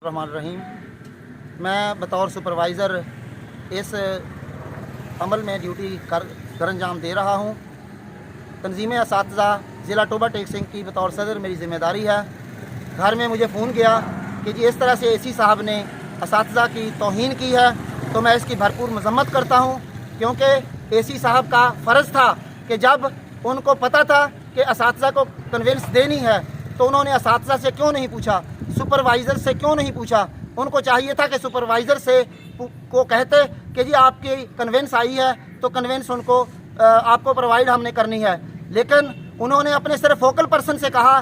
रहमान रहीम। मैं बतौर सुपरवाइज़र इस अमल में ड्यूटी कर अंजाम दे रहा हूँ। तंजीम असातिज़ा ज़िला टोबा टेक सिंह की बतौर सदर मेरी ज़िम्मेदारी है। घर में मुझे फ़ोन किया कि जी इस तरह से एसी साहब ने असातिज़ा की तौहीन की है, तो मैं इसकी भरपूर मज़म्मत करता हूँ, क्योंकि एसी साहब का फ़र्ज़ था कि जब उनको पता था कि असातिज़ा को कन्वेंस देनी है तो उन्होंने असातिज़ा से क्यों नहीं पूछा, सुपरवाइज़र से क्यों नहीं पूछा। उनको चाहिए था कि सुपरवाइज़र से को कहते कि जी आपकी कन्वेंस आई है तो कन्वेंस उनको आपको प्रोवाइड हमने करनी है, लेकिन उन्होंने अपने सिर्फ फोकल पर्सन से कहा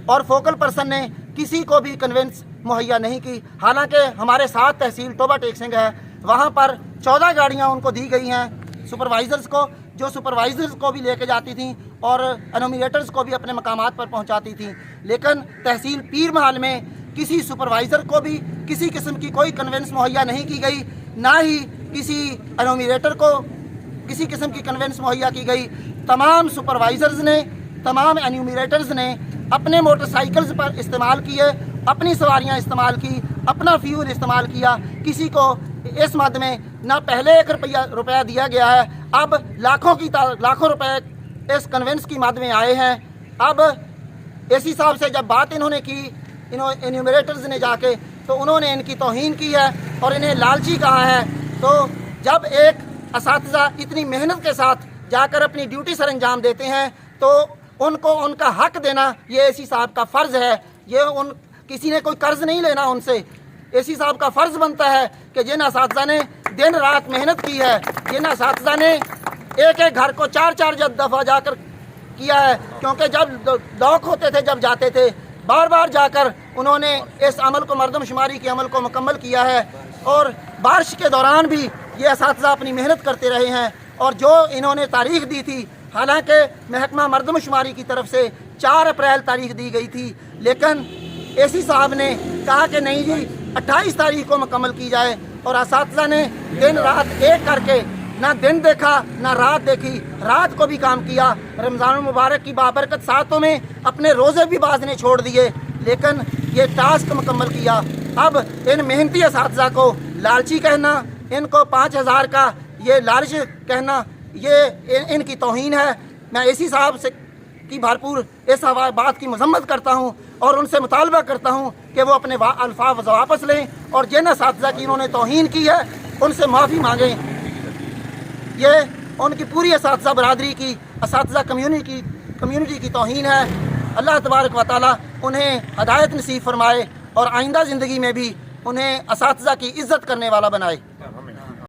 और फोकल पर्सन ने किसी को भी कन्वेंस मुहैया नहीं की। हालांकि हमारे साथ तहसील टोबा टेक सिंह है, वहाँ पर 14 गाड़ियाँ उनको दी गई हैं सुपरवाइज़र्स को, जो सुपरवाइज़र्स को भी लेके जाती थी और एनोमिनेटर्स को भी अपने मकामात पर पहुँचाती थी, लेकिन तहसील पीर महल में किसी सुपरवाइज़र को भी किसी किस्म की कोई कन्वेंस मुहैया नहीं की गई, ना ही किसी एनोमिनेटर को किसी किस्म की कन्वेंस मुहैया की गई। तमाम सुपरवाइज़र्स ने, तमाम एन्यूमरेटर्स ने अपने मोटरसाइकिल्स पर इस्तेमाल किए, अपनी सवारियां इस्तेमाल की, अपना फ्यूल इस्तेमाल किया। किसी को इस मद में ना पहले 1 रुपया दिया गया है, अब लाखों रुपए इस कन्वेंस की मद में आए हैं। अब एसी साहब से जब बात इन्होंने की, एन्यूमरेटर्स ने जाके, तो उन्होंने इनकी तौहीन की है और इन्हें लालची कहा है। तो जब एक असातिज़ा इतनी मेहनत के साथ जाकर अपनी ड्यूटी सर अंजाम देते हैं तो उनको उनका हक देना ये एसी साहब का फ़र्ज़ है। ये किसी ने कोई कर्ज नहीं लेना उनसे। एसी साहब का फ़र्ज़ बनता है कि जिन असातिज़ा ने दिन रात मेहनत की है, जिन असातिज़ा ने एक घर को 4 दफ़ा जाकर किया है, क्योंकि जब लॉक होते थे, जब जाते थे, बार बार जाकर उन्होंने इस अमल को, मरदमशुमारी के अमल को मुकम्मल किया है। और बारिश के दौरान भी ये असातिज़ा अपनी मेहनत करते रहे हैं। और जो इन्होंने तारीख़ दी थी, हालांकि महकमा मरदमशुमारी की तरफ से 4 अप्रैल तारीख़ दी गई थी, लेकिन एसी साहब ने कहा कि नहीं जी 28 तारीख को मुकम्मल की जाए। और असातिज़ा ने दिन रात एक करके ना दिन देखा ना रात देखी, रात को भी काम किया। रमज़ान मुबारक की बाबरकत सातों में अपने रोज़े भी बाज़ ने छोड़ दिए, लेकिन ये टास्क मुकम्मल किया। अब इन मेहनती असातिज़ा को लालची कहना, इनको 5000 का ये लालच कहना, ये इनकी तौहीन है। मैं एसी साहब से की भरपूर इस बात की मज़म्मत करता हूँ और उनसे मुतालबा करता हूँ कि वो अपने अल्फाज वापस लें और जिन असातिज़ा की इन्होंने तौहीन की है उनसे माफ़ी मांगें। ये उनकी पूरी असातिज़ा बरादरी की, असातिज़ा कम्यूनिटी की तौहीन है। अल्लाह तबारक व तआला उन्हें हदायत नसीब फरमाए और आइंदा ज़िंदगी में भी उन्हें असातिज़ा की इज़्ज़त करने वाला बनाए।